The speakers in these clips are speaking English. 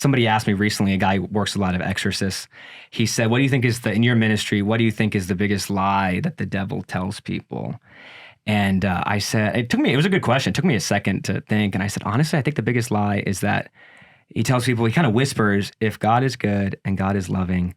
somebody asked me recently, a guy who works a lot of exorcists. He said, what do you think is in your ministry, what do you think is the biggest lie that the devil tells people? And I said, it was a good question. It took me a second to think. And I said, honestly, I think the biggest lie is that he tells people, he kind of whispers, if God is good and God is loving,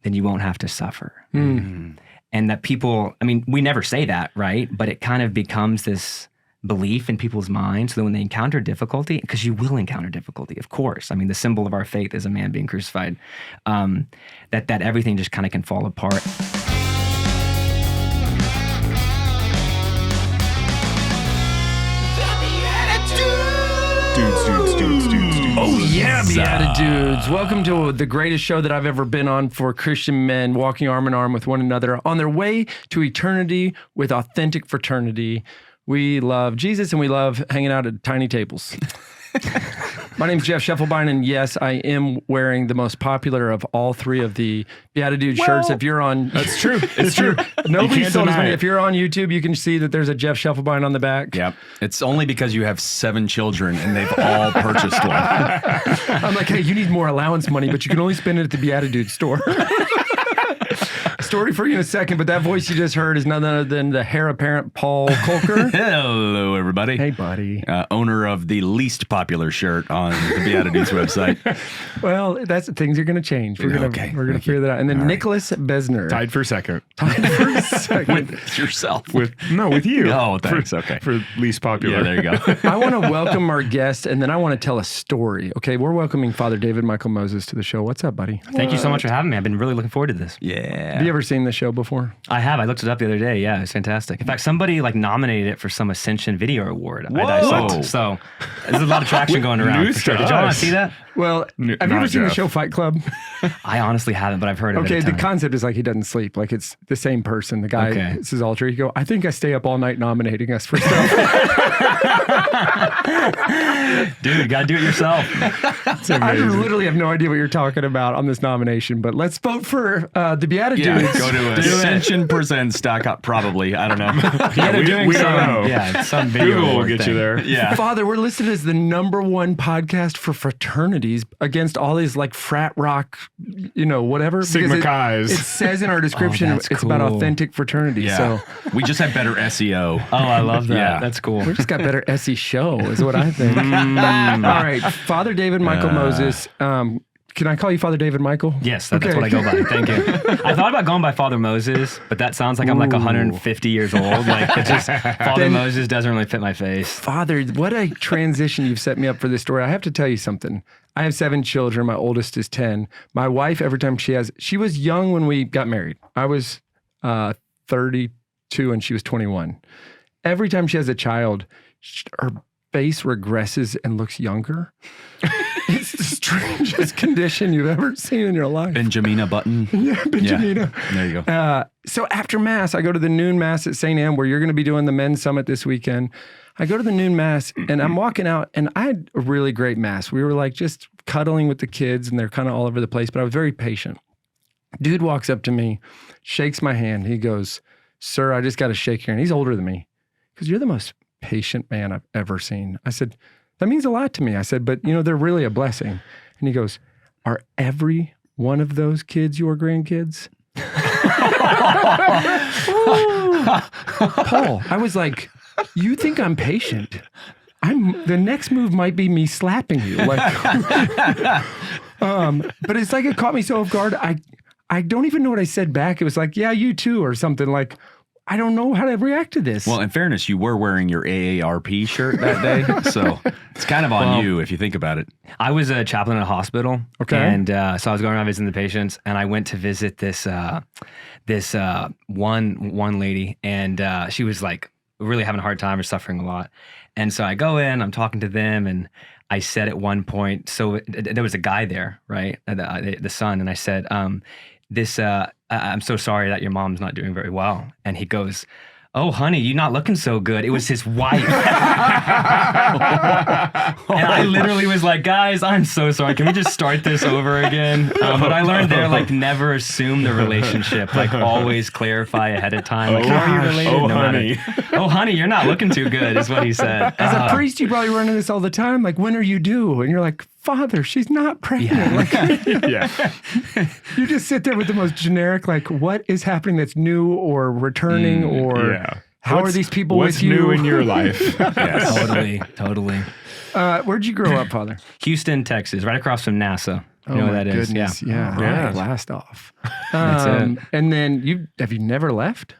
then you won't have to suffer. Mm. And that people, I mean, we never say that, right? But it kind of becomes this belief in people's minds. So that when they encounter difficulty, because you will encounter difficulty, of course. I mean, the symbol of our faith is a man being crucified, that everything just kind of can fall apart. Dudes. Oh yeah, BeatiDudes. Welcome to the greatest show that I've ever been on for Christian men walking arm in arm with one another on their way to eternity with authentic fraternity. We love Jesus and we love hanging out at tiny tables. My name's Jeff Scheffelbein, and yes, I am wearing the most popular of all three of the BeatiDudes shirts. If you're on, that's true. It's true. Nobody sold as many. If you're on YouTube, you can see that there's a Jeff Scheffelbein on the back. Yep. It's only because you have 7 children and they've all purchased one. I'm like, hey, you need more allowance money, but you can only spend it at the BeatiDudes store. Story for you in a second, but that voice you just heard is none other than the heir apparent Paul Kolker. Hello, everybody. Hey, buddy. Owner of the least popular shirt on the BeatiDudes website. Well, that's things are going to change. We're going to figure that out. And then Nicholas Besner. Tied for second. With yourself. With you. Oh, thanks. Okay. For least popular. Yeah, there you go. I want to welcome our guest, and then I want to tell a story. Okay, we're welcoming Father David Michael Moses to the show. What's up, buddy? Thank you so much for having me. I've been really looking forward to this. Yeah. Have you ever seen the show before? I have. I looked it up the other day. Yeah, it's fantastic. In fact, somebody nominated it for some Ascension Video Award. Whoa. So there's a lot of traction going around. For sure. Did y'all want to see that? Well, have you ever seen the show Fight Club? I honestly haven't, but I've heard of it. Okay, the concept is he doesn't sleep. It's the same person. The guy, it's his alter ego. I think I stay up all night nominating us for stuff. Dude, you got to do it yourself. I literally have no idea what you're talking about on this nomination, but let's vote for the BeatiDudes. Yeah, go to ascensionpresents.com. Probably. I don't know. Yeah, they're doing we don't know. Yeah, some video Google will award get thing. you there. Yeah. Father, we're listed as the #1 podcast for fraternities against all these frat rock, whatever. Sigma Chi's. It says in our description it's about authentic fraternity. Yeah. So we just have better SEO. Oh, I love that. Yeah. That's cool. we just got better SE show is what I think. All right. Father David Michael Moses. Can I call you Father David Michael? Yes, that's what I go by. Thank you. I thought about going by Father Moses, but that sounds like I'm 150 years old. It's just Father Moses doesn't really fit my face. Father, what a transition you've set me up for this story. I have to tell you something. I have 7 children. My oldest is 10. My wife, every time she was young when we got married. I was 32 and she was 21. Every time she has a child, her face regresses and looks younger. It's the strangest condition you've ever seen in your life. Benjamina Button. Yeah, Benjamina. Yeah. There you go. So after Mass, I go to the noon Mass at St. Anne, where you're going to be doing the men's summit this weekend. I go to the noon Mass, and I'm walking out, and I had a really great Mass. We were just cuddling with the kids, and they're kind of all over the place, but I was very patient. Dude walks up to me, shakes my hand. He goes, "Sir, I just got to shake your hand." He's older than me. Because you're the most patient man I've ever seen. I said, that means a lot to me. I said, but they're really a blessing. And he goes, are every one of those kids your grandkids? Paul, I was like, you think I'm patient? The next move might be me slapping you. But it's it caught me so off guard. I don't even know what I said back. It was yeah, you too, or something I don't know how to react to this. Well, in fairness, you were wearing your AARP shirt that day, so it's kind of on you if you think about it. I was a chaplain at a hospital, and so I was going around visiting the patients, and I went to visit this one lady, and she was really having a hard time or suffering a lot. And so I go in, I'm talking to them, and I said at one point, so there was a guy there, right, the son, and I said, I'm so sorry that your mom's not doing very well. And he goes, "Oh, honey, you're not looking so good." It was his wife. And I literally was like, "Guys, I'm so sorry. Can we just start this over again?" But I learned there, never assume the relationship. Always clarify ahead of time. How are you related? Oh, honey. Oh, honey, you're not looking too good, is what he said. As a priest, you probably run into this all the time. When are you due? And you're like, Father, she's not pregnant. Like, Yeah. you just sit there with the most generic, like, what is happening that's new or returning or Yeah. how are these people what's with you? new in your life? Totally, totally. Where'd you grow up, Father? Houston, Texas, right across from NASA. You know my where that is? goodness. Yeah. Yeah. Right. Blast off. That's it. And then have you never left?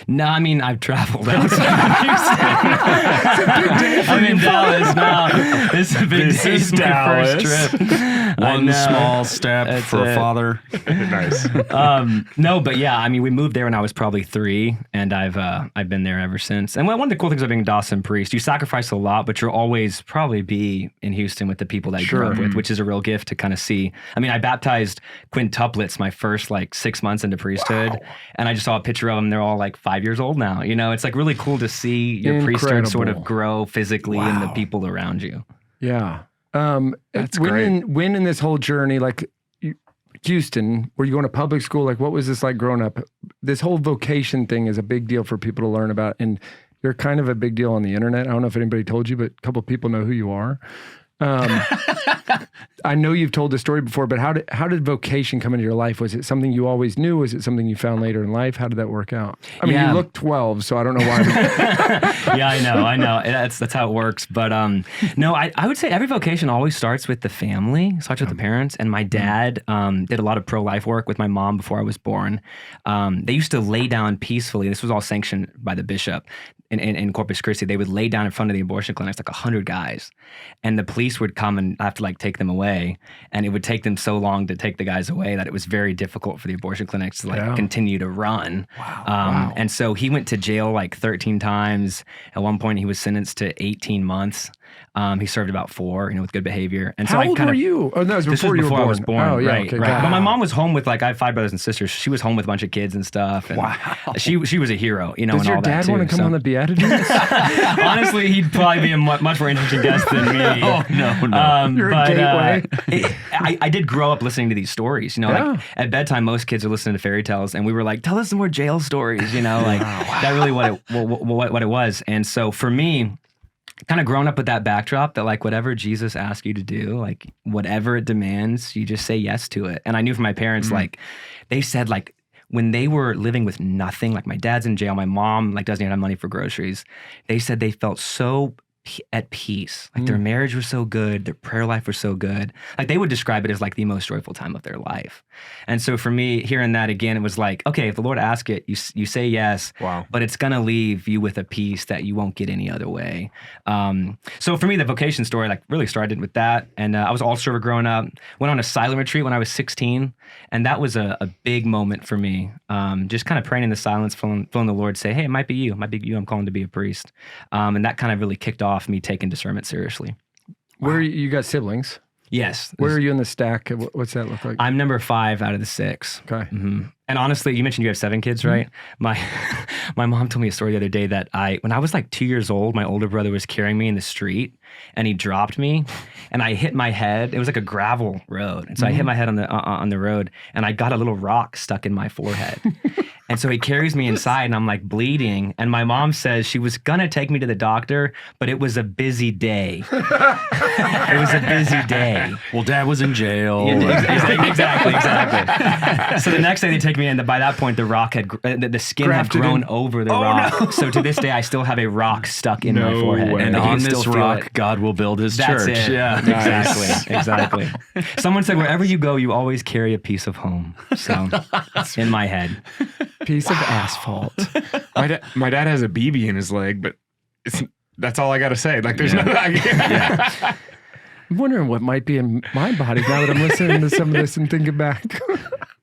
No, I mean, I've traveled outside Houston. I'm in Dallas now. This is a big This day. is It's my first Dallas. trip. One small step That's for it. a father. Nice. No, but yeah, I mean, we moved there when I was probably 3, and I've been there ever since. And one of the cool things about being a Dawson priest, you sacrifice a lot, but you'll always probably be in Houston with the people that you grew up with, which is a real gift to kind of see. I mean, I baptized quintuplets my first 6 months into priesthood, and I just saw a picture of them. They're all 5 years old now. You know, it's really cool to see your priesthood sort of grow physically in the people around you. Yeah. That's when in this whole journey, Houston, were you going to public school? What was this like growing up? This whole vocation thing is a big deal for people to learn about. And you're kind of a big deal on the internet. I don't know if anybody told you, but a couple of people know who you are. I know you've told the story before, but how did vocation come into your life? Was it something you always knew? Was it something you found later in life? How did that work out? I mean, you look 12, so I don't know why. Yeah, I know. That's how it works. But no, I would say every vocation always starts with the family, starts with the parents. And my dad did a lot of pro-life work with my mom before I was born. They used to lay down peacefully. This was all sanctioned by the bishop in Corpus Christi. They would lay down in front of the abortion clinics, 100 guys. And the police would come and have to take them away. And it would take them so long to take the guys away that it was very difficult for the abortion clinics to continue to run. Wow. And so he went to jail 13 times. At one point he was sentenced to 18 months. He served about 4, with good behavior. And so How old were you? Oh, no, it was before you were born. I was born. Oh, yeah, right. okay, But my mom was home with I have 5 brothers and sisters. She was home with a bunch of kids and stuff. And she was a hero, Does and your all that dad want to come on the BeatiDudes? Honestly, he'd probably be a much more interesting guest than me. Oh, no. You're a gateway. I did grow up listening to these stories. At bedtime, most kids are listening to fairy tales, and we were tell us some more jail stories. That really what it was. And so for me, kind of grown up with that backdrop that whatever Jesus asks you to do, whatever it demands, you just say yes to it. And I knew from my parents, they said when they were living with nothing, my dad's in jail, my mom doesn't even have money for groceries. They said they felt so at peace. Their marriage was so good, their prayer life was so good. They would describe it as the most joyful time of their life. And so for me, hearing that again, it was okay, if the Lord asks it, you say yes. Wow. But it's gonna leave you with a peace that you won't get any other way. So for me, the vocation story really started with that. And I was all-server growing up. Went on a silent retreat when I was 16, and that was a big moment for me. Just kind of praying in the silence, feeling the Lord say, "Hey, it might be you. I'm calling to be a priest." And that kind of really kicked off me taking discernment seriously. Where you got siblings? Yes. Where are you in the stack? What's that look like? I'm number 5 out of the 6. Okay. Mm-hmm. And honestly, you mentioned you have 7 kids, right? My mom told me a story the other day that when I was 2 years old, my older brother was carrying me in the street, and he dropped me, and I hit my head. It was a gravel road, and so I hit my head on the road, and I got a little rock stuck in my forehead. And so he carries me inside, and I'm bleeding. And my mom says she was gonna take me to the doctor, but it was a busy day. It was a busy day. Well, Dad was in jail. Exactly. So the next day they take me in. By that point, the rock the skin had grown over the rock. No. So to this day, I still have a rock stuck in my forehead. way. And I can on still this feel rock, it. God will build his That's church. it. Yeah. Exactly. Someone said, wherever you go, you always carry a piece of home. So in my head. Piece of asphalt. My dad has a BB in his leg, but that's all I got to say. There's nothing I can. I'm wondering what might be in my body now that I'm listening to some of this and thinking back.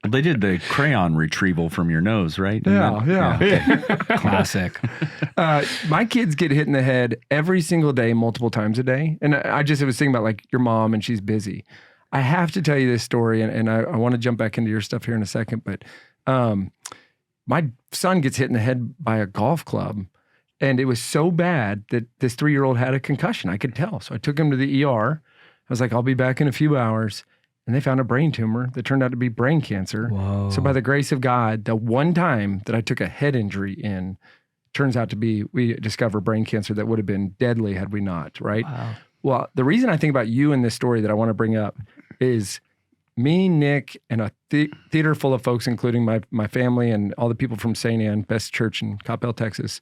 They did the crayon retrieval from your nose, right? Yeah. Classic. My kids get hit in the head every single day, multiple times a day. And I was thinking about your mom, and she's busy. I have to tell you this story, and I want to jump back into your stuff here in a second, but my son gets hit in the head by a golf club, and it was so bad that this 3-year-old had a concussion. I could tell. So I took him to the ER. I was like, I'll be back in a few hours. And they found a brain tumor that turned out to be brain cancer. Whoa. So by the grace of God, the one time that I took a head injury turns out to be, we discovered brain cancer that would have been deadly had we not, right? Wow. Well, the reason I think about you in this story that I want to bring up is me, Nick, and a theater full of folks, including my family and all the people from St. Anne, best church in Coppell, Texas,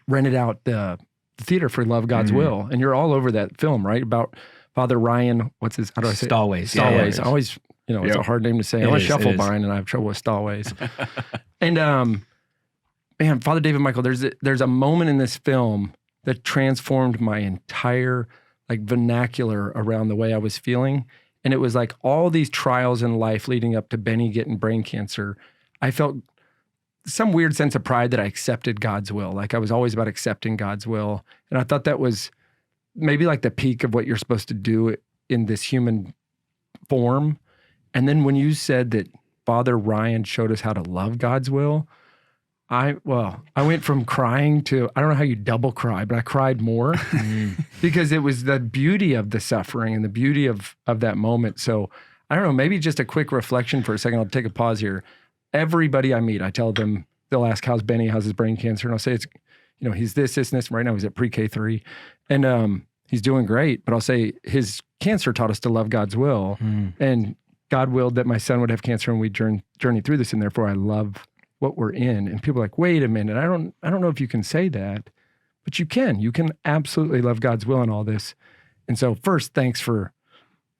rented out the theater for Love God's Will. And you're all over that film, right? About Father Ryan, how do I say it? Stallways. Stallways. I always, it's a hard name to say. I'm a Shufflebein and I have trouble with Stallways. And man, Father David Michael, there's a moment in this film that transformed my entire vernacular around the way I was feeling. And it was like all these trials in life leading up to Benny getting brain cancer. I felt some weird sense of pride that I accepted God's will. Like I was always about accepting God's will. And I thought that was maybe like the peak of what you're supposed to do in this human form. And then when you said that Father Ryan showed us how to love God's will, I went from crying to, I don't know how you double cry, but I cried more because it was the beauty of the suffering and the beauty of that moment. So I don't know, maybe just a quick reflection for a second. I'll take a pause here. Everybody I meet, I tell them, they'll ask, how's Benny? How's his brain cancer? And I'll say, it's, he's this. Right now he's at pre-K 3 and he's doing great. But I'll say his cancer taught us to love God's will and God willed that my son would have cancer and we journey through this. And therefore I love what we're in. And people are like, wait a minute, I don't know if you can say that, but you can absolutely love God's will in all this. And so first, thanks for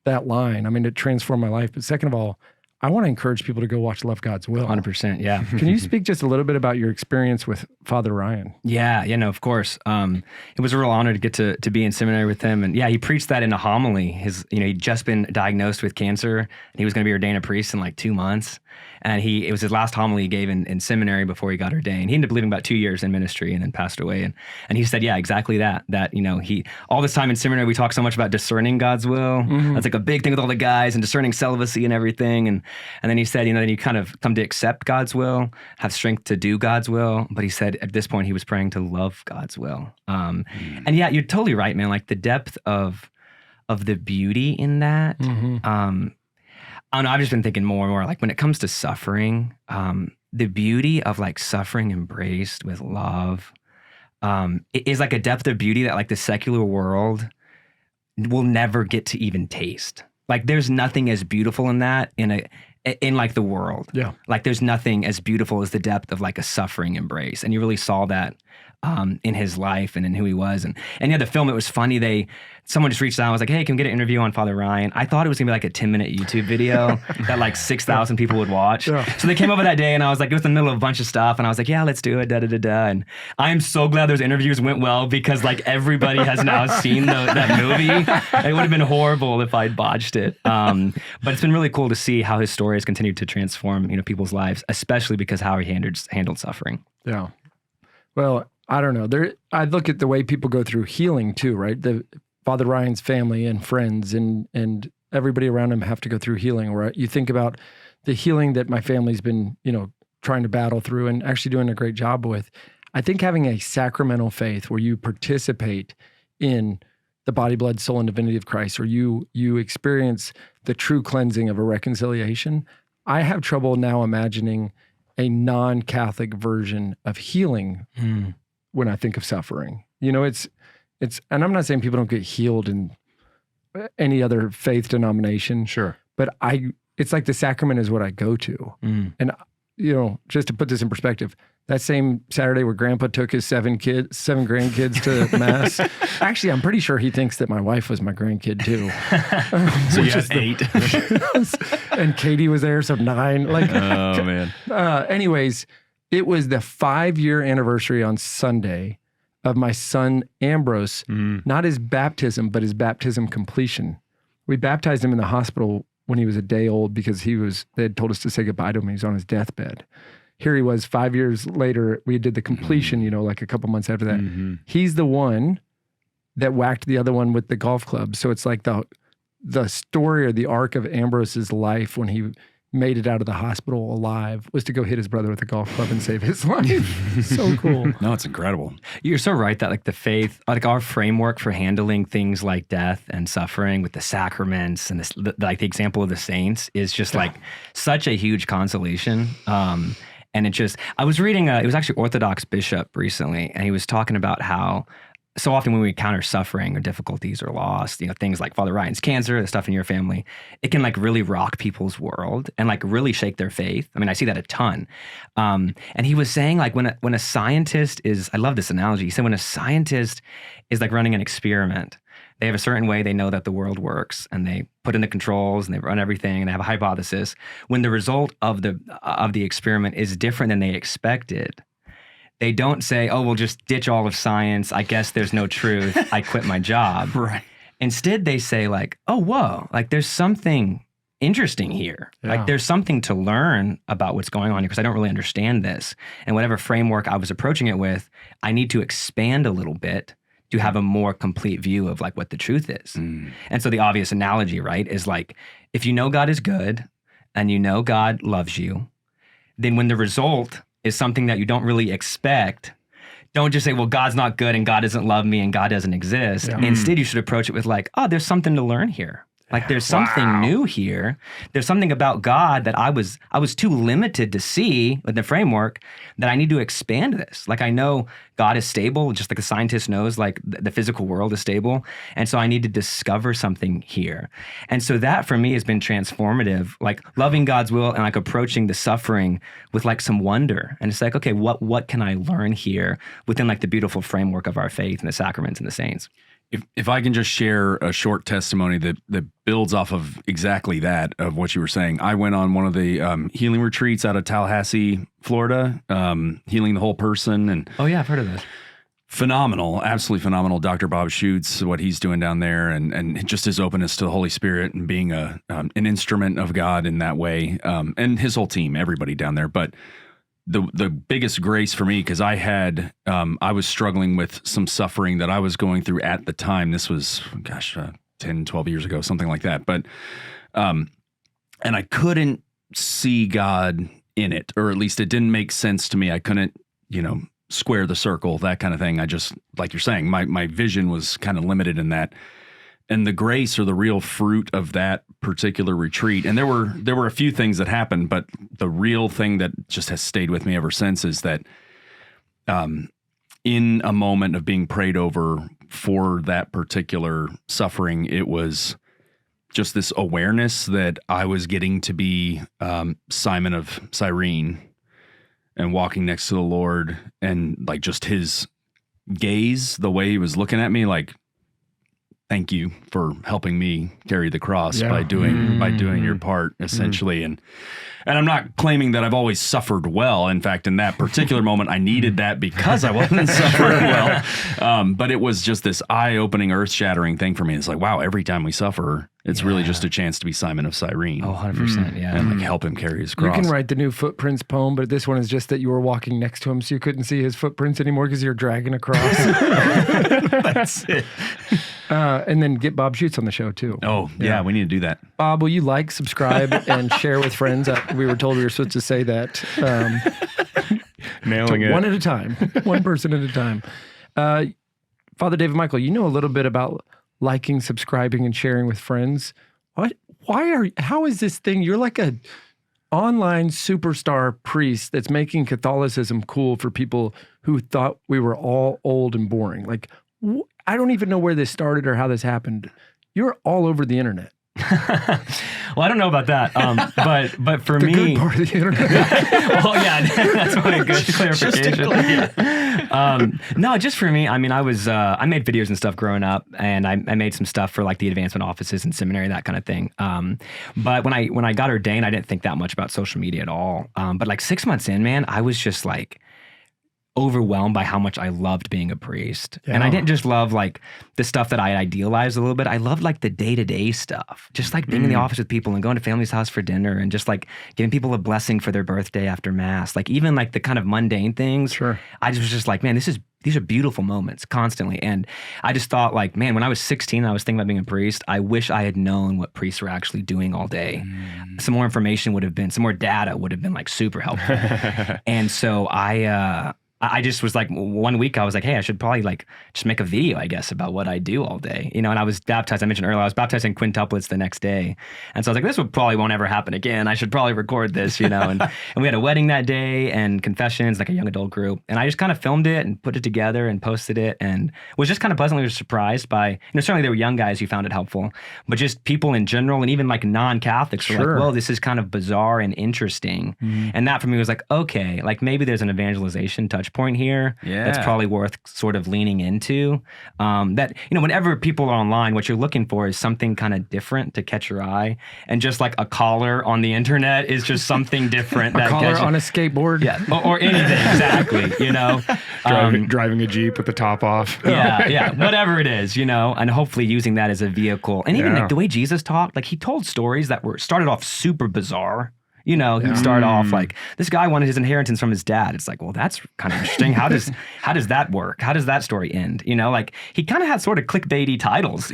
that line. I mean, it transformed my life. But second of all, I want to encourage people to go watch Love God's Will. 100%, yeah. Can you speak just a little bit about your experience with Father Ryan? Yeah, no, of course. It was a real honor to get to be in seminary with him. And yeah, he preached that in a homily. He'd just been diagnosed with cancer and he was going to be ordained a priest in like 2 months. And it was his last homily he gave in seminary before he got ordained. He ended up living about 2 years in ministry and then passed away. And he said, yeah, exactly that he, all this time in seminary, we talk so much about discerning God's will. That's like a big thing with all the guys and discerning celibacy and everything. And then he said, then you kind of come to accept God's will, have strength to do God's will. But he said at this point, he was praying to love God's will. And yeah, you're totally right, man. Like the depth of the beauty in that. I don't know, I've just been thinking more and more, like when it comes to suffering, the beauty of like suffering embraced with love it is like a depth of beauty that like the secular world will never get to even taste. Like there's nothing as beautiful in that in like the world. Yeah. Like there's nothing as beautiful as the depth of like a suffering embrace. And you really saw that in his life and in who he was. And yeah, the film, it was funny. Someone just reached out and was like, hey, can we get an interview on Father Ryan? I thought it was gonna be like a 10-minute YouTube video that like 6,000 people would watch. Yeah. So they came over that day and I was like, it was in the middle of a bunch of stuff. And I was like, yeah, let's do it, And I'm so glad those interviews went well because like everybody has now seen that movie. It would have been horrible if I'd botched it. But it's been really cool to see how his story has continued to transform, people's lives, especially because how he handled suffering. Yeah. Well, I don't know. I look at the way people go through healing too, right? The Father Ryan's family and friends and everybody around him have to go through healing. Where you think about the healing that my family's been, trying to battle through and actually doing a great job with. I think having a sacramental faith where you participate in the body, blood, soul, and divinity of Christ, or you experience the true cleansing of a reconciliation. I have trouble now imagining a non-Catholic version of healing when I think of suffering. And I'm not saying people don't get healed in any other faith denomination. Sure. But it's like the sacrament is what I go to. And, just to put this in perspective, that same Saturday where Grandpa took his 7 grandkids to Mass, actually, I'm pretty sure he thinks that my wife was my grandkid too. So you had 8. And Katie was there, so 9. Oh, man. Anyways, it was the 5-year anniversary on Sunday of my son Ambrose, not his baptism, but his baptism completion. We baptized him in the hospital when he was a day old because they had told us to say goodbye to him. He was on his deathbed. Here he was 5 years later, we did the completion, like a couple months after that. He's the one that whacked the other one with the golf club. So it's like the story or the arc of Ambrose's life when he made it out of the hospital alive was to go hit his brother with a golf club and save his life. So cool. No, it's incredible. You're so right that like the faith, like our framework for handling things like death and suffering with the sacraments and the example of the saints is just like such a huge consolation. And I was reading, it was actually Orthodox bishop recently, and he was talking about how so often when we encounter suffering or difficulties or loss, things like Father Ryan's cancer, the stuff in your family, it can like really rock people's world and like really shake their faith. I mean, I see that a ton. And he was saying like when a scientist is, I love this analogy. He said when a scientist is like running an experiment, they have a certain way they know that the world works, and they put in the controls and they run everything and they have a hypothesis. When the result of the experiment is different than they expected, they don't say, oh, we'll just ditch all of science. I guess there's no truth. I quit my job. Right. Instead, they say like, oh, whoa, like there's something interesting here. Yeah. Like there's something to learn about what's going on here because I don't really understand this. And whatever framework I was approaching it with, I need to expand a little bit to have a more complete view of like what the truth is. And so the obvious analogy, right, is like, if you know God is good and you know God loves you, then when the result is something that you don't really expect, don't just say, well, God's not good and God doesn't love me and God doesn't exist. Yeah. Instead, you should approach it with like, oh, there's something to learn here. Like there's something new here. There's something about God that I was too limited to see with the framework that I need to expand this. Like I know God is stable, just like a scientist knows like the physical world is stable. And so I need to discover something here. And so that for me has been transformative, like loving God's will and like approaching the suffering with like some wonder. And it's like, okay, what can I learn here within like the beautiful framework of our faith and the sacraments and the saints? If I can just share a short testimony that builds off of exactly that, of what you were saying. I went on one of the healing retreats out of Tallahassee, Florida, healing the whole person. And Oh yeah, I've heard of this. phenomenal, absolutely phenomenal. Dr. Bob Schutz, what he's doing down there, and just his openness to the Holy Spirit and being an instrument of God in that way, and his whole team, everybody down there. But the biggest grace for me, because I was struggling with some suffering that I was going through at the time. This was, 10, 12 years ago, something like that. But, and I couldn't see God in it, or at least it didn't make sense to me. I couldn't, square the circle, that kind of thing. I just, like you're saying, my vision was kind of limited in that. And the grace or the real fruit of that particular retreat, and there were a few things that happened, but the real thing that just has stayed with me ever since is that in a moment of being prayed over for that particular suffering, it was just this awareness that I was getting to be Simon of Cyrene and walking next to the Lord, and like just his gaze, the way he was looking at me, like, thank you for helping me carry the cross by doing your part, essentially. And I'm not claiming that I've always suffered well. In fact, in that particular moment, I needed that because I wasn't suffering well. But it was just this eye-opening, earth-shattering thing for me. It's like, wow, every time we suffer, it's really just a chance to be Simon of Cyrene. Oh, 100%, yeah. And like help him carry his cross. You can write the new Footprints poem, but this one is just that you were walking next to him, so you couldn't see his footprints anymore because you're dragging across. That's it. And then get Bob Schutz on the show too. Oh, yeah, we need to do that. Bob, will you like, subscribe, and share with friends? We were told we were supposed to say that. Nailing it. One at a time. One person at a time. Father David Michael, you know a little bit about liking, subscribing, and sharing with friends. How is this thing? You're like a online superstar priest that's making Catholicism cool for people who thought we were all old and boring. Like, I don't even know where this started or how this happened. You're all over the internet. Well, I don't know about that, but for The me, good part of the internet. well, yeah, that's what a good clarification. No, just for me. I mean, I made videos and stuff growing up, and I made some stuff for like the advancement offices and seminary, that kind of thing. But when I got ordained, I didn't think that much about social media at all. But like 6 months in, man, I was just like overwhelmed by how much I loved being a priest. Yeah. And I didn't just love like the stuff that I idealized a little bit. I loved like the day-to-day stuff. Just like being in the office with people and going to family's house for dinner and just like giving people a blessing for their birthday after mass. Like even like the kind of mundane things. Sure. I just was just like, man, these are beautiful moments constantly. And I just thought like, man, when I was 16, I was thinking about being a priest. I wish I had known what priests were actually doing all day. Some more information some more data would have been like super helpful. And so I just was like, one week I was like, hey, I should probably like just make a video, I guess, about what I do all day, and I was baptized. I mentioned earlier, I was baptized in quintuplets the next day. And so I was like, this probably won't ever happen again. I should probably record this, and we had a wedding that day and confessions, like a young adult group. And I just kind of filmed it and put it together and posted it, and was just kind of pleasantly surprised by, certainly there were young guys who found it helpful, but just people in general, and even like non-Catholics were like, well, this is kind of bizarre and interesting. And that for me was like, okay, like maybe there's an evangelization touch point here that's probably worth sort of leaning into. That, whenever people are online, what you're looking for is something kind of different to catch your eye. And just like a collar on the internet is just something different. A collar on a skateboard? Yeah, or anything, exactly, Driving a Jeep with the top off. Yeah, whatever it is, and hopefully using that as a vehicle. And even like the way Jesus talked, like he told stories that started off super bizarre. He'd start off like, this guy wanted his inheritance from his dad. It's like, well, that's kind of interesting. How does that work? How does that story end? Like he kind of had sort of clickbaity titles,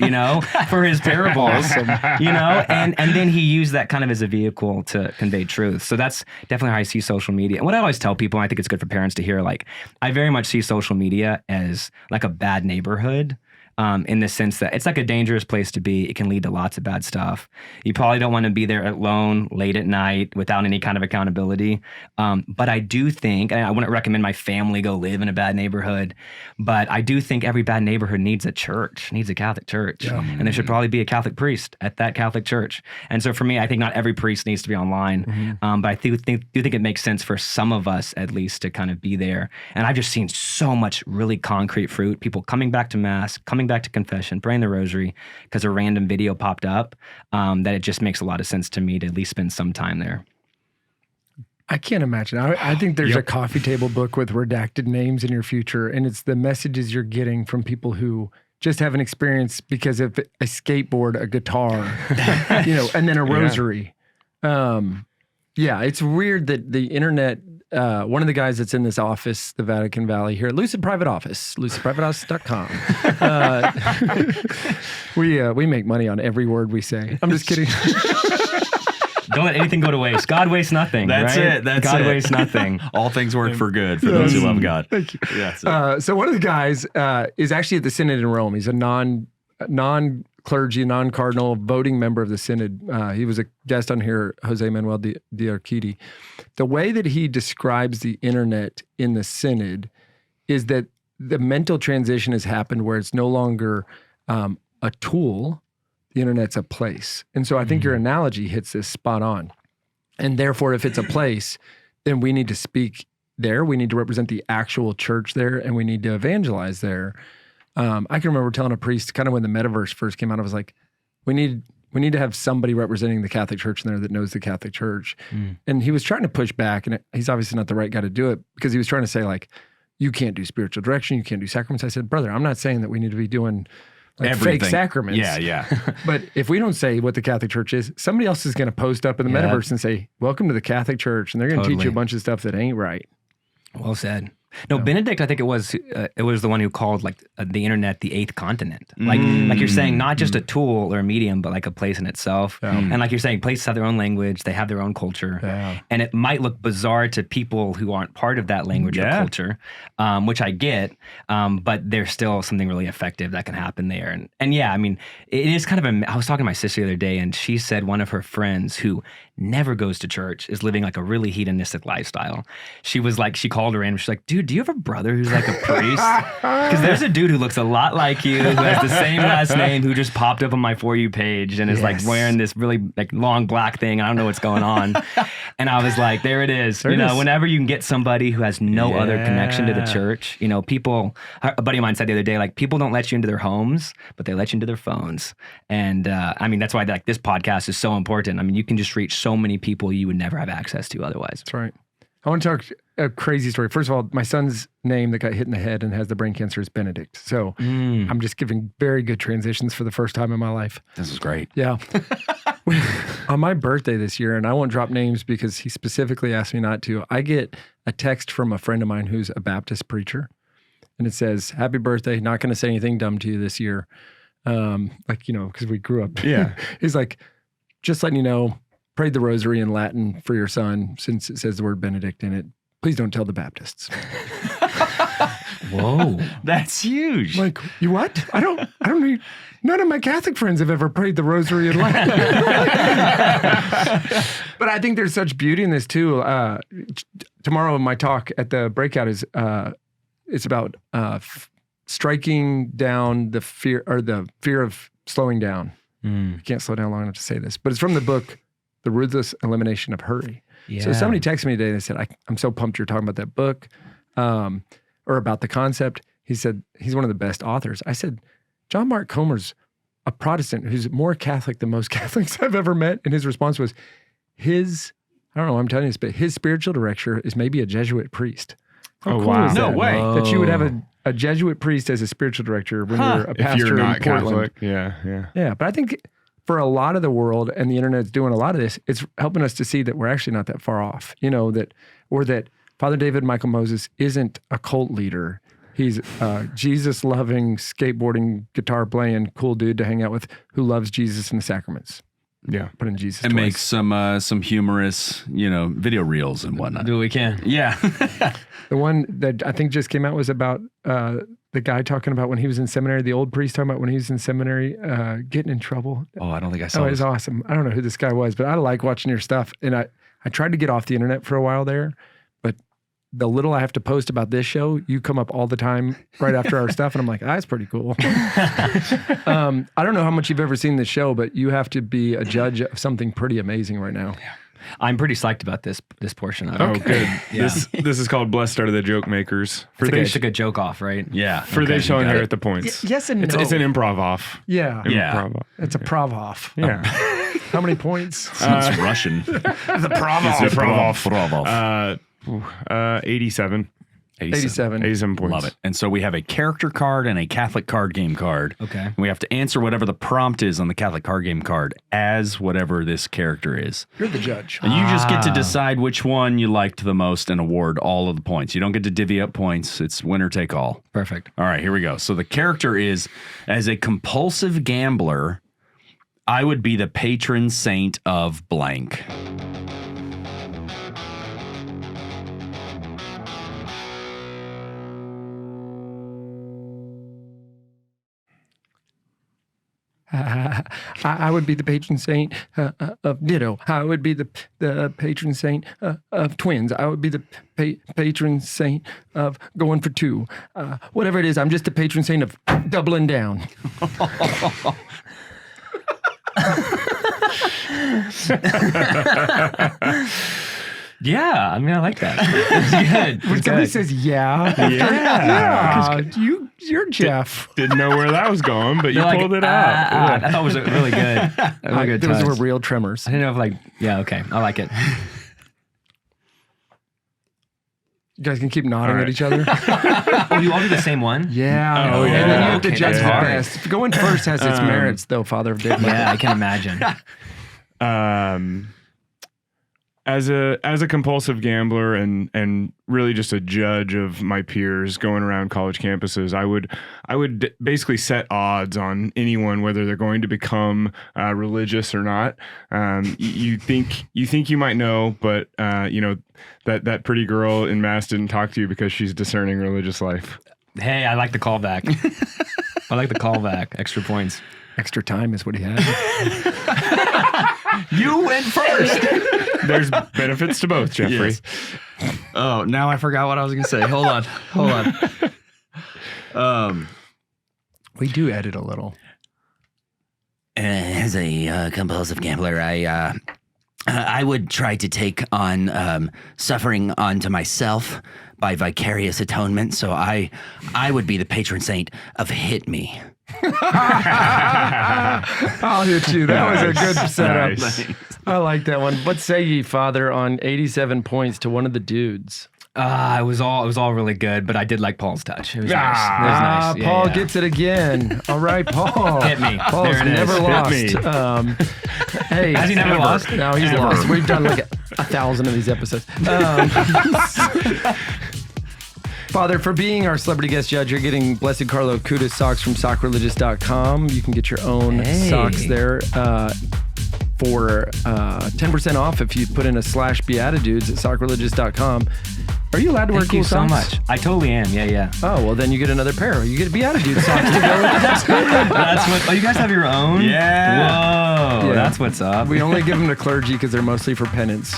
for his parables, and then he used that kind of as a vehicle to convey truth. So that's definitely how I see social media. And what I always tell people, and I think it's good for parents to hear, like, I very much see social media as like a bad neighborhood. In the sense that it's like a dangerous place to be. It can lead to lots of bad stuff. You probably don't want to be there alone late at night without any kind of accountability. But I do think, and I wouldn't recommend my family go live in a bad neighborhood, but I do think every bad neighborhood needs a church, needs a Catholic church. Yeah. And there should probably be a Catholic priest at that Catholic church. And so for me, I think not every priest needs to be online, but I do think it makes sense for some of us at least to kind of be there. And I've just seen so much really concrete fruit, people coming back to Mass, coming back to confession, praying the rosary because a random video popped up, that it just makes a lot of sense to me to at least spend some time there. I can't imagine. I think there's a coffee table book with redacted names in your future, and it's the messages you're getting from people who just have an experience because of a skateboard, a guitar, and then a rosary. It's weird that the internet, one of the guys that's in this office, the Vatican Valley here, Lucid Private Office, lucidprivateoffice.com. We make money on every word we say. I'm just kidding. Don't let anything go to waste. God wastes nothing. That's right? it. That's God it. wastes nothing. All things work for good for those who love God. Thank you. Yeah, so one of the guys is actually at the Synod in Rome. He's a non-clergy, non-cardinal voting member of the Synod. He was a guest on here, Jose Manuel de Arquidi. The way that he describes the internet in the Synod is that the mental transition has happened where it's no longer a tool. The internet's a place. And so I think your analogy hits this spot on. And therefore, if it's a place, then we need to speak there. We need to represent the actual church there, and we need to evangelize there. I can remember telling a priest kind of when the metaverse first came out, I was like, we need to have somebody representing the Catholic Church in there that knows the Catholic Church. And he was trying to push back, and he's obviously not the right guy to do it because he was trying to say like, you can't do spiritual direction, you can't do sacraments. I said, brother, I'm not saying that we need to be doing like fake sacraments. Yeah. But if we don't say what the Catholic Church is, somebody else is going to post up in the metaverse and say, welcome to the Catholic Church. And they're going to teach you a bunch of stuff that ain't right. Well said. No, Benedict, I think it was the one who called like the internet the eighth continent. Like you're saying, not just a tool or a medium, but like a place in itself. And like you're saying, places have their own language, they have their own culture. And it might look bizarre to people who aren't part of that language or culture, which I get, but there's still something really effective that can happen there. And yeah, I mean, it is kind of I was talking to my sister the other day, and she said one of her friends who never goes to church is living like a really hedonistic lifestyle. She was like, she called her in, she's like, dude, do you have a brother who's like a priest? Because there's a dude who looks a lot like you, who has the same last name, who just popped up on my For You page and is like wearing this really like long black thing. I don't know what's going on. And I was like, there it is. Whenever you can get somebody who has no other connection to the church, people, a buddy of mine said the other day, like, people don't let you into their homes, but they let you into their phones. And I mean, that's why like this podcast is so important. I mean, you can just reach so many people you would never have access to otherwise. That's right. I want to talk a crazy story. First of all, my son's name that got hit in the head and has the brain cancer is Benedict. So I'm just giving very good transitions for the first time in my life. This is great. Yeah. On my birthday this year, and I won't drop names because he specifically asked me not to, I get a text from a friend of mine who's a Baptist preacher. And it says, happy birthday, not going to say anything dumb to you this year. Because we grew up. Yeah. He's like, just letting you know, prayed the rosary in Latin for your son since it says the word Benedict in it. please don't tell the Baptists. Whoa. That's huge. Like, you what? I don't need, none of my Catholic friends have ever prayed the rosary in Latin. But I think there's such beauty in this too. Tomorrow, my talk at the breakout is, it's about striking down the fear of slowing down. I can't slow down long enough to say this, but it's from the book, The Ruthless Elimination of Hurry. Yeah. So somebody texted me today and they said, I'm so pumped you're talking about that book or about the concept. He said, he's one of the best authors. I said, John Mark Comer's a Protestant who's more Catholic than most Catholics I've ever met. And his response was, I don't know why I'm telling you this, but his spiritual director is maybe a Jesuit priest. How Oh, cool wow. is that? No way. That you would have a Jesuit priest as a spiritual director when you're a pastor If you're not in Portland. Catholic. Yeah. Yeah, but I think for a lot of the world, and the internet's doing a lot of this, it's helping us to see that we're actually not that far off. That Father David Michael Moses isn't a cult leader. He's a Jesus-loving, skateboarding, guitar-playing, cool dude to hang out with who loves Jesus and the sacraments. Yeah. Put in Jesus And twice. make some humorous, video reels and whatnot. Do what we can. Yeah. The one that I think just came out was about the guy talking about when he was in seminary, the old priest talking about when he was in seminary, getting in trouble. Oh, I don't think I saw Oh, it this. was awesome. I don't know who this guy was, but I like watching your stuff. And I tried to get off the internet for a while there, but the little I have to post about this show, you come up all the time right after our stuff. And I'm like, that's pretty cool. I don't know how much you've ever seen this show, but you have to be a judge of something pretty amazing right now. I'm pretty psyched about this portion of it. Oh, good. Yeah. This is called Blessed Are the Joke Makers. It's like a joke off, right? Yeah. They shall you got inherit it. the points. Yes and It's no. an improv off. Yeah. Yeah. Improv off. It's a prov off. Yeah. How many points? It's Russian. The prov off. It's a prov off. 87. 87. 87 points. Love it. And so we have a character card and a Catholic card game card. Okay. And we have to answer whatever the prompt is on the Catholic card game card as whatever this character is. You're the judge. And you just get to decide which one you liked the most and award all of the points. You don't get to divvy up points. It's winner take all. Perfect. All right, here we go. So the character is, as a compulsive gambler, I would be the patron saint of blank. I would be the patron saint of ditto. I would be the patron saint of twins. I would be the patron saint of going for two. Whatever it is, I'm just the patron saint of doubling down. Yeah, I mean, I like that. It's good. When It's somebody good. says yeah, Yeah. you're Jeff. Didn't know where that was going, but you They're like, pulled it out. I thought it was really good. Really good Those touch. were real tremors. I didn't know if yeah, okay. I like it. You guys can keep nodding All at right. each other. Oh, you all do the same one? Yeah. Oh, And then yeah. you have to Okay, judge that's the hard. best. Going first has its merits, though, Father of David. Yeah, I can imagine. As a compulsive gambler and really just a judge of my peers going around college campuses, I would basically set odds on anyone, whether they're going to become religious or not. You think you might know, but that pretty girl in Mass didn't talk to you because she's discerning religious life. Hey, I like the callback. I like the callback. Extra points. Extra time is what he had. You went first. There's benefits to both, Jeffrey. Yes. Oh, now I forgot what I was going to say. Hold on. We do edit a little. As a compulsive gambler, I would try to take on suffering onto myself by vicarious atonement. So I would be the patron saint of hit me. I'll hit you. That was a good setup. Nice. I like that one. What say ye, Father, on 87 points to one of the dudes? It was all really good, but I did like Paul's touch. It was nice. It was nice. Yeah, Paul yeah. gets it again. All right, Paul. Hit me. Paul's There it is. never Hit lost. me. Hey, Has he never lost? No, he's Ever. lost. We've done like 1,000 of these episodes. Father, for being our celebrity guest judge, you're getting Blessed Carlo Cuda socks from sockreligious.com. You can get your own socks there for 10% off if you put in a /BeatiDudes at sockreligious.com. Are you allowed to wear Thank cool you so socks? much. I totally am. Yeah. Oh, well, then you get another pair. You get BeatiDudes socks to go with it. That's what. Oh, you guys have your own? Yeah. Whoa, Yeah. that's what's up. We only give them to clergy because they're mostly for penance.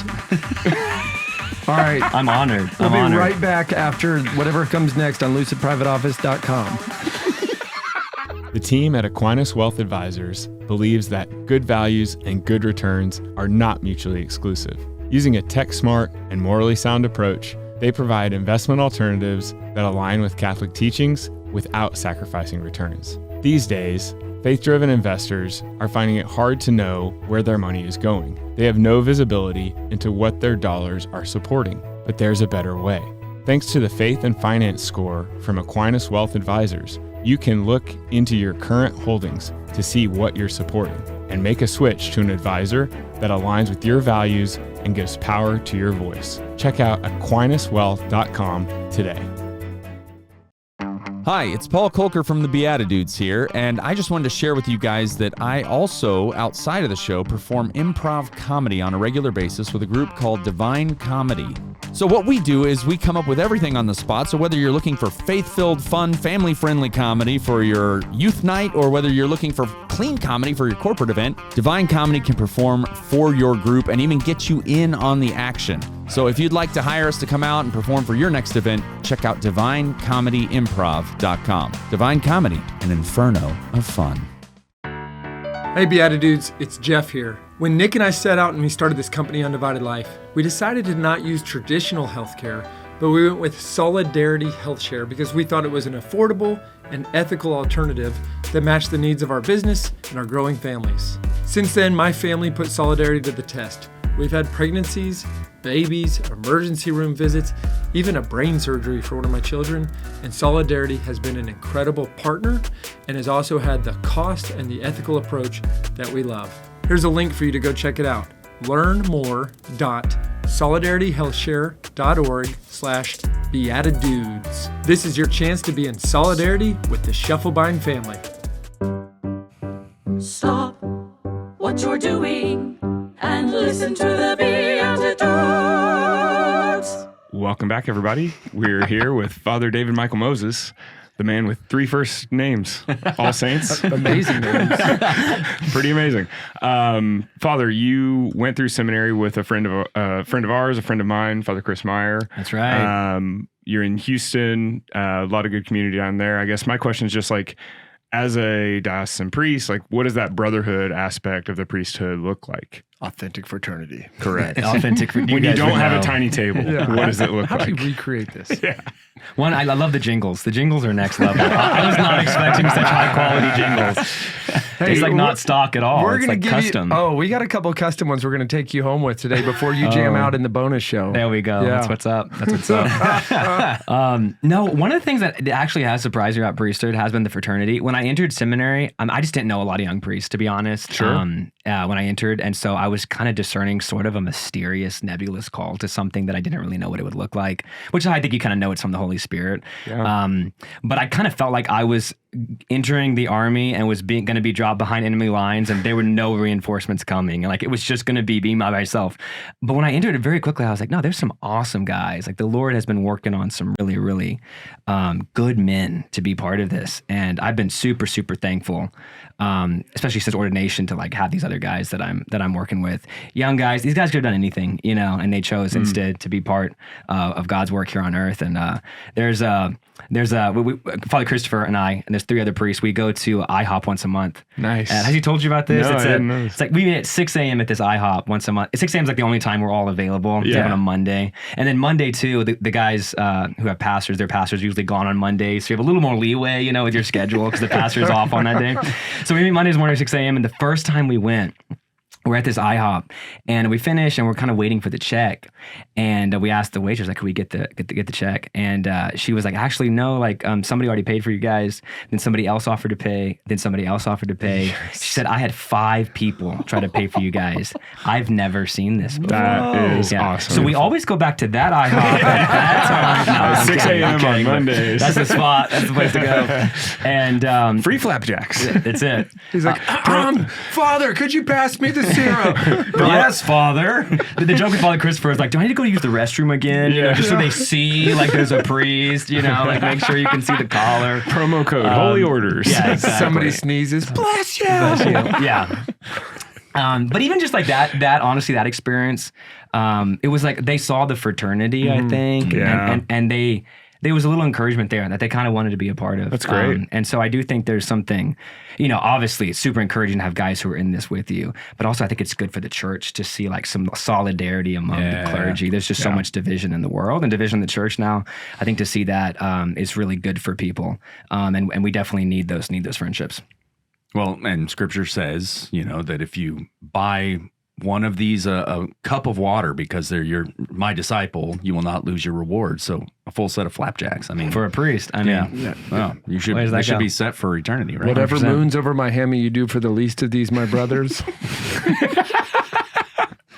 All right. I'm honored. We'll I'm be honored. right back after whatever comes next on lucidprivateoffice.com. The team at Aquinas Wealth Advisors believes that good values and good returns are not mutually exclusive. Using a tech-smart and morally sound approach, they provide investment alternatives that align with Catholic teachings without sacrificing returns. These days, faith-driven investors are finding it hard to know where their money is going. They have no visibility into what their dollars are supporting, but there's a better way. Thanks to the Faith and Finance Score from Aquinas Wealth Advisors, you can look into your current holdings to see what you're supporting and make a switch to an advisor that aligns with your values and gives power to your voice. Check out AquinasWealth.com today. Hi, it's Paul Kolker from the BeatiDudes here, and I just wanted to share with you guys that I also, outside of the show, perform improv comedy on a regular basis with a group called Divine Comedy. So what we do is we come up with everything on the spot, so whether you're looking for faith-filled, fun, family-friendly comedy for your youth night, or whether you're looking for clean comedy for your corporate event, Divine Comedy can perform for your group and even get you in on the action. So if you'd like to hire us to come out and perform for your next event, check out DivineComedyImprov.com. Divine Comedy, an inferno of fun. Hey BeatiDudes, it's Jeff here. When Nick and I set out and we started this company, Undivided Life, we decided to not use traditional healthcare, but we went with Solidarity HealthShare because we thought it was an affordable and ethical alternative that matched the needs of our business and our growing families. Since then, my family put Solidarity to the test. We've had pregnancies, babies, emergency room visits, even a brain surgery for one of my children, and Solidarity has been an incredible partner and has also had the cost and the ethical approach that we love. Here's a link for you to go check it out. learnmore.solidarityhealthshare.org/BeatiDudes. This is your chance to be in solidarity with the Shufflebein family. Stop what you're doing and listen to the BeatiDudes. Welcome back, everybody. We're here with Father David Michael Moses, the man with 3 first names, All Saints. Amazing names. Pretty amazing. Father, you went through seminary with a friend of ours, a friend of mine, Father Chris Meyer. That's right. You're in Houston, a lot of good community down there. I guess my question is just like, as a diocesan priest, like what does that brotherhood aspect of the priesthood look like? Authentic fraternity. Correct. Authentic. When you don't have a tiny table, what does it look How like? do you recreate this? Yeah. One, I love the jingles. The jingles are next level. I was not expecting such high quality jingles. It's like not stock at all. It's like custom. We got a couple custom ones we're going to take you home with today before you jam out in the bonus show. There we go. Yeah. That's what's up. That's what's up. No, one of the things that actually has surprised me about priesthood has been the fraternity. When I entered seminary, I just didn't know a lot of young priests, to be honest. Sure. When I entered, and so I was kind of discerning sort of a mysterious, nebulous call to something that I didn't really know what it would look like, which I think you kind of know it's from the Holy Spirit. Yeah. But I kind of felt like I was entering the army and was going to be dropped behind enemy lines, and there were no reinforcements coming, and like it was just going to be me by myself. But when I entered it very quickly, I was like, no, there's some awesome guys. Like the Lord has been working on some really, really good men to be part of this, and I've been super, super thankful, especially since ordination, to like have these other guys that I'm working with, young guys. These guys could have done anything, and they chose instead to be part of God's work here on earth. And there's Father Christopher and I, and there's 3 other priests. We go to IHOP once a month. Nice. Has he told you about this? No, I didn't know this. It's like we meet at 6 a.m. at this IHOP once a month. 6 a.m. is like the only time we're all available. It's like on a Monday. And then Monday too, the guys who have pastors, their pastors usually gone on Mondays. So you have a little more leeway, with your schedule because the pastor's off on that day. So we meet Mondays morning at 6 a.m. And the first time we went, we're at this IHOP, and we finish, and we're kind of waiting for the check. And we asked the waitress, like, "Can we get the check?" And she was like, "Actually, no. Like, somebody already paid for you guys. Then somebody else offered to pay. Then somebody else offered to pay." Yes. She said, "I had 5 people try to pay for you guys. I've never seen this before." That is awesome. So we always go back to that IHOP at that time. No, 6 a.m. on Mondays. That's the spot. That's the place to go. And free flapjacks. that's it. He's like, Father, could you pass me the hero. Yes, Father. The joke with Father Christopher is like, do I need to go use the restroom again? You know, just so they see like there's a priest, you know, like make sure you can see the collar. Promo code Holy Orders. Yeah, exactly. Somebody sneezes. Bless you. Yeah. But even just like that honestly, that experience, it was like they saw the fraternity, I think, Yeah. and there was a little encouragement there that they kind of wanted to be a part of. That's great. And so I do think there's something, you know, obviously it's super encouraging to have guys who are in this with you, but also I think it's good for the church to see like some solidarity among the clergy. There's just so much division in the world and division in the church now. I think to see that is really good for people. And we definitely need those friendships. Well, and Scripture says, you know, that if you buy one of these a cup of water because they're my disciple, you will not lose your reward. So a full set of flapjacks. I mean, For a priest, I mean, well, you should. Where does that They should go? be set for eternity, right? Whatever 100%. moons over my hammy you do for the least of these, my brothers.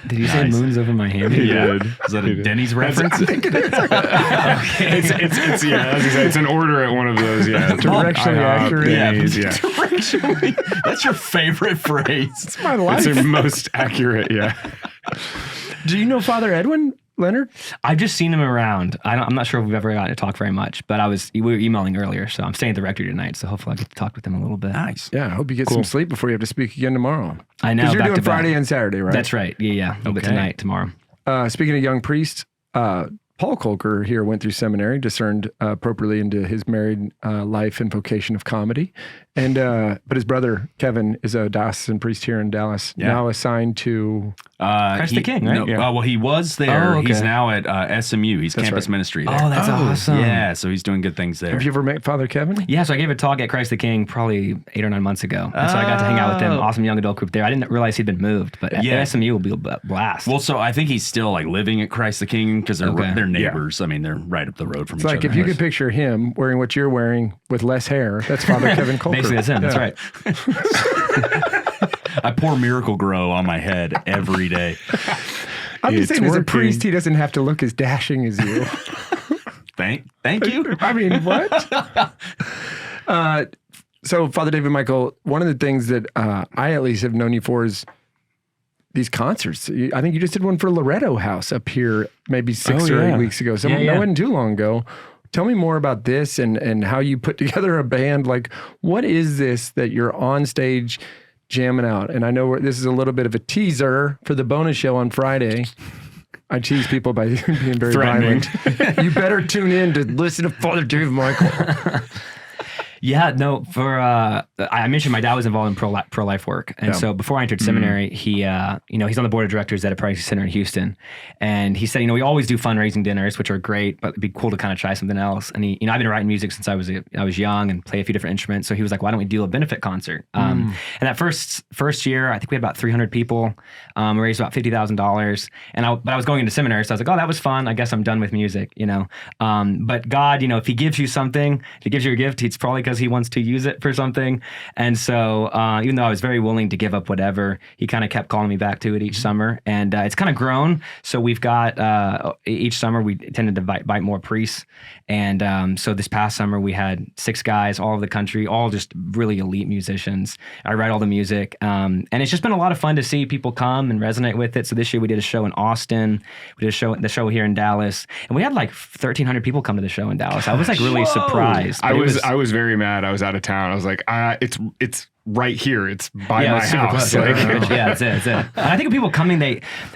Did you say Nice. moons over my hand? Yeah. Is that a Denny's reference? It's yeah, as you said, it's an order at one of those. Yeah, Directionally accurate. Denny's, yeah. Directionally. That's your favorite phrase. It's my It's life. the most accurate. Yeah. Do you know Father Edwin Leonard? I've just seen him around. I'm not sure if we've ever gotten to talk very much, but we were emailing earlier, so I'm staying at the rectory tonight, so hopefully I get to talk with him a little bit. Nice. Yeah, I hope you get some sleep before you have to speak again tomorrow. I know. Because you're back doing to back. Friday and Saturday, right? That's right. Yeah. A little bit tonight, tomorrow. Speaking of young priests, Paul Kolker here went through seminary, discerned appropriately into his married life and vocation of comedy. And but his brother, Kevin, is a diocesan priest here in Dallas, now assigned to... Christ the King, right? No, Yeah. well, he was there. Oh, okay. He's now at SMU. He's campus ministry there. Oh, that's awesome. Yeah, so he's doing good things there. Have you ever met Father Kevin? Yeah, so I gave a talk at Christ the King probably 8 or 9 months ago. And so I got to hang out with him. Awesome young adult group there. I didn't realize he'd been moved, but at SMU will be a blast. Well, so I think he's still like living at Christ the King because they're neighbors. I mean, they're right up the road from It's each like other. if you could picture him wearing what you're wearing with less hair, that's Father Kevin Kolker. Basically, that's him. That's right. I pour Miracle Grow on my head every day. I'm just It's saying, as a working. priest, he doesn't have to look as dashing as you. Thank you. I mean, what? So, Father David Michael, one of the things that I at least have known you for is these concerts. I think you just did one for Loretto House up here maybe 6 or 8 weeks ago. That wasn't too long ago. Tell me more about this and how you put together a band. Like, what is this that you're on stage jamming out? And I know this is a little bit of a teaser for the bonus show on Friday. I tease people by being very violent. You better tune in to listen to Father David Michael. Yeah, no, I mentioned my dad was involved in pro-life work. And so before I entered seminary, he, he's on the board of directors at a Parish center in Houston. And he said, we always do fundraising dinners, which are great, but it'd be cool to kind of try something else. And I've been writing music since I was young and play a few different instruments. So he was like, why don't we do a benefit concert? And that first year, I think we had about 300 people, raised about $50,000. But I was going into seminary, so I was like, oh, that was fun. I guess I'm done with music, But God, if he gives you something, if he gives you a gift, it's probably because he wants to use it for something. And so even though I was very willing to give up whatever, he kind of kept calling me back to it each summer. And it's kind of grown. So we've got, each summer we tended to invite more priests. And so this past summer we had 6 guys all over the country, all just really elite musicians. I write all the music. And it's just been a lot of fun to see people come and resonate with it. So this year we did a show in Austin. We did the show here in Dallas. And we had like 1,300 people come to the show in Dallas. I was like really surprised. I was very mad. I was out of town. I was like, it's right here. It's by my it's super house. close. Like, Yeah, that's it. And I think people coming,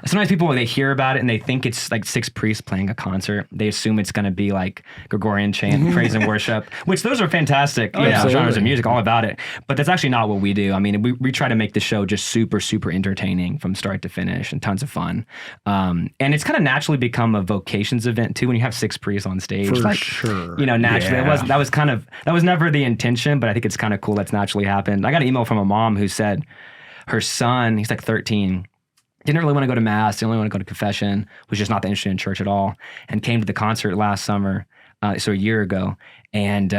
sometimes people, when they hear about it and they think it's like 6 priests playing a concert, they assume it's going to be like Gregorian chant, praise and worship, which those are fantastic genres of music, all about it. But that's actually not what we do. I mean, we try to make the show just super, super entertaining from start to finish and tons of fun. And it's kind of naturally become a vocations event too when you have 6 priests on stage. For like, sure. Naturally. That was never the intention, but I think it's kind of cool that's naturally happened. I got an email from a mom who said her son, he's like 13, didn't really want to go to mass, didn't really want to go to confession, was just not that interested in church at all, and came to the concert last summer, so a year ago, and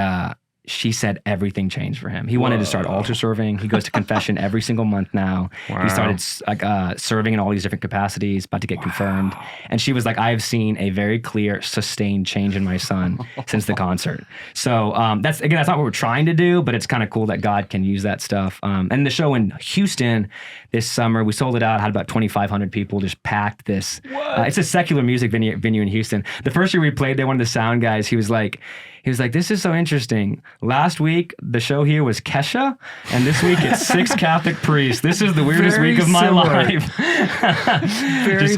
she said everything changed for him. He wanted to start altar serving. He goes to confession every single month now. Wow. He started serving in all these different capacities, about to get confirmed. And she was like, I have seen a very clear, sustained change in my son since the concert. So that's not what we're trying to do, but it's kind of cool that God can use that stuff. And the show in Houston this summer, we sold it out, had about 2,500 people, just packed this. It's a secular music venue in Houston. The first year we played there, one of the sound guys, he was like, this is so interesting. Last week, the show here was Kesha, and this week it's 6 Catholic priests. This is the weirdest week of my life.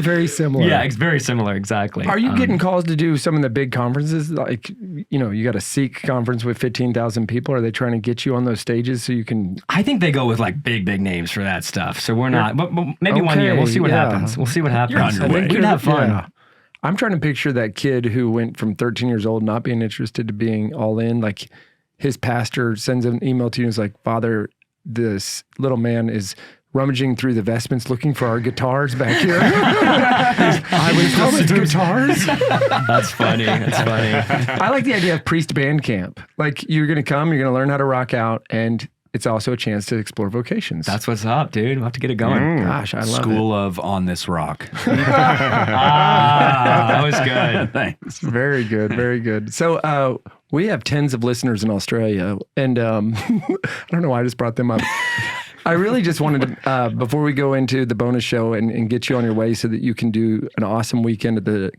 Very similar. Yeah, it's very similar, exactly. Are you getting calls to do some of the big conferences? Like, you got a Sikh conference with 15,000 people. Are they trying to get you on those stages so you can? I think they go with like big names for that stuff. So we're not, but maybe one year. We'll see what happens. We'll see what happens. We can have fun. Yeah. I'm trying to picture that kid who went from 13 years old, not being interested, to being all in. Like his pastor sends an email to you and is like, Father, this little man is rummaging through the vestments looking for our guitars back here. I would call it guitars. That's funny. I like the idea of priest band camp. Like you're going to come, you're going to learn how to rock out, and it's also a chance to explore vocations. That's what's up, dude. We'll have to get it going. Gosh, I love School of On This Rock. That was good. Thanks. Very good. So we have tens of listeners in Australia, and I don't know why I just brought them up. I really just wanted to, before we go into the bonus show and get you on your way so that you can do an awesome weekend at the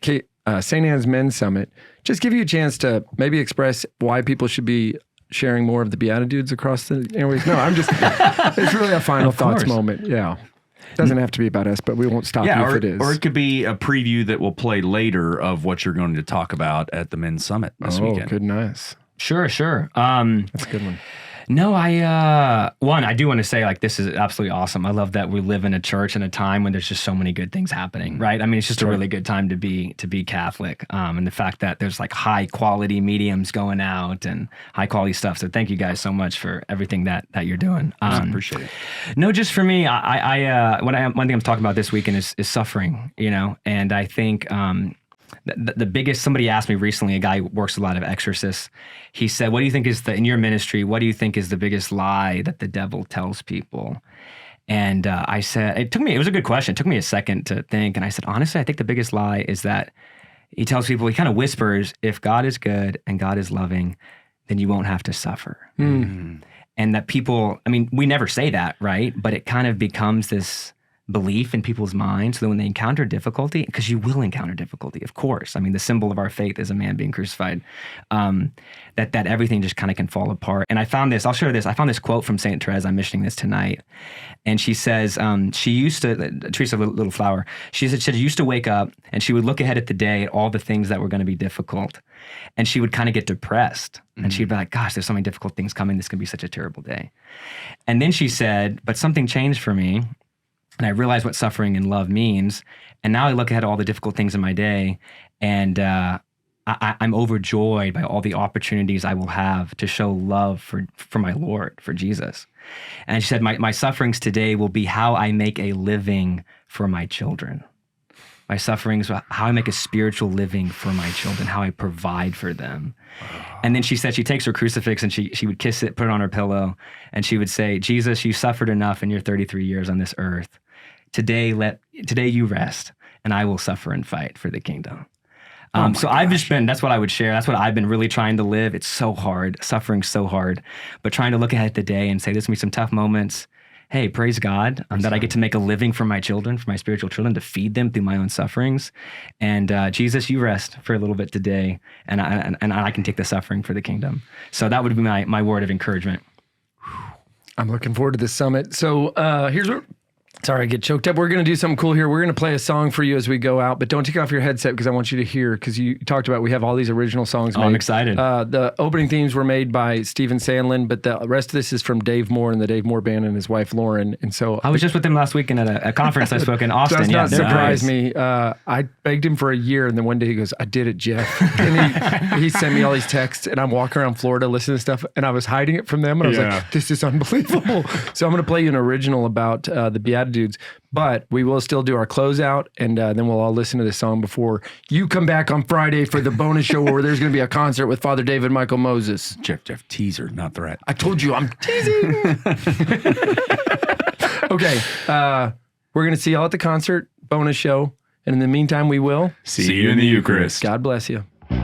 St. Anne's Men's Summit, just give you a chance to maybe express why people should be sharing more of the BeatiDudes across the airways. No, it's really a final thoughts moment. Yeah. Doesn't have to be about us, but we won't stop you if it is. Or it could be a preview that will play later of what you're going to talk about at the Men's Summit this weekend. Oh, good, nice. Sure. That's a good one. No, I do want to say, like, this is absolutely awesome. I love that we live in a church in a time when there's just so many good things happening, right? I mean, it's just a really good time to be Catholic. And the fact that there's like high quality mediums going out and high quality stuff. So thank you guys so much for everything that you're doing. I appreciate it. No, just for me, one thing I'm talking about this weekend is suffering, and I think, the biggest, somebody asked me recently, a guy who works a lot of exorcists, he said, what do you think is in your ministry, what do you think is the biggest lie that the devil tells people? And I said, it was a good question. It took me a second to think. And I said, honestly, I think the biggest lie is that he tells people, he kind of whispers, if God is good and God is loving, then you won't have to suffer. And that people, I mean, we never say that, right? But it kind of becomes this belief in people's minds, so that when they encounter difficulty, because you will encounter difficulty, of course. I mean, the symbol of our faith is a man being crucified, that everything just kind of can fall apart. And I found this, I'll share this. I found this quote from St. Therese. I'm mentioning this tonight. And she says, she used to, Teresa Little Flower, she said she used to wake up and she would look ahead at the day at all the things that were going to be difficult. And she would kind of get depressed. And she'd be like, gosh, there's so many difficult things coming. This can be such a terrible day. And then she said, but something changed for me. And I realized what suffering and love means. And now I look ahead at all the difficult things in my day, and I'm overjoyed by all the opportunities I will have to show love for my Lord, for Jesus. And she said, my sufferings today will be how I make a living for my children. My sufferings, how I make a spiritual living for my children, how I provide for them. And then she said she takes her crucifix and she would kiss it, put it on her pillow, and she would say, Jesus, you suffered enough in your 33 years on this earth. Today you rest, and I will suffer and fight for the kingdom. So I've just been, that's what I would share. That's what I've been really trying to live. It's so hard, suffering's so hard, but trying to look ahead at the day and say, there's gonna be some tough moments. Hey, praise God that I get to make a living for my children, for my spiritual children, to feed them through my own sufferings. And Jesus, you rest for a little bit today, and I can take the suffering for the kingdom. So that would be my word of encouragement. I'm looking forward to this summit. So here's what. Sorry, I get choked up. We're going to do something cool here. We're going to play a song for you as we go out, but don't take off your headset because I want you to hear, because you talked about we have all these original songs made. I'm excited. The opening themes were made by Stephen Sandlin, but the rest of this is from Dave Moore and the Dave Moore Band and his wife, Lauren. And so I was just with him last weekend at a conference I spoke in Austin. Does not surprise nice. me. I begged him for a year, and then one day he goes, I did it, Jeff. And he sent me all these texts, and I'm walking around Florida listening to stuff, and I was hiding it from them, and I was like, this is unbelievable. So I'm going to play you an original about the BeatiDudes BeatiDudes. But we will still do our closeout, and then we'll all listen to this song before you come back on Friday for the bonus show where there's going to be a concert with Father David Michael Moses. Jeff, teaser, not threat. I told you, I'm teasing. Okay, we're going to see y'all at the concert, bonus show. And in the meantime, we will see you in the Eucharist. God bless you. Well,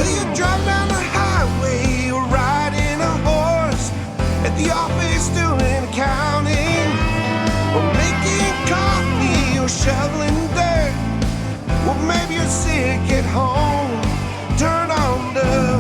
you drive down the highway, you're riding a horse, at the office doing accounting, or making coffee, or shoveling dirt, or maybe you're sick at home, turn on the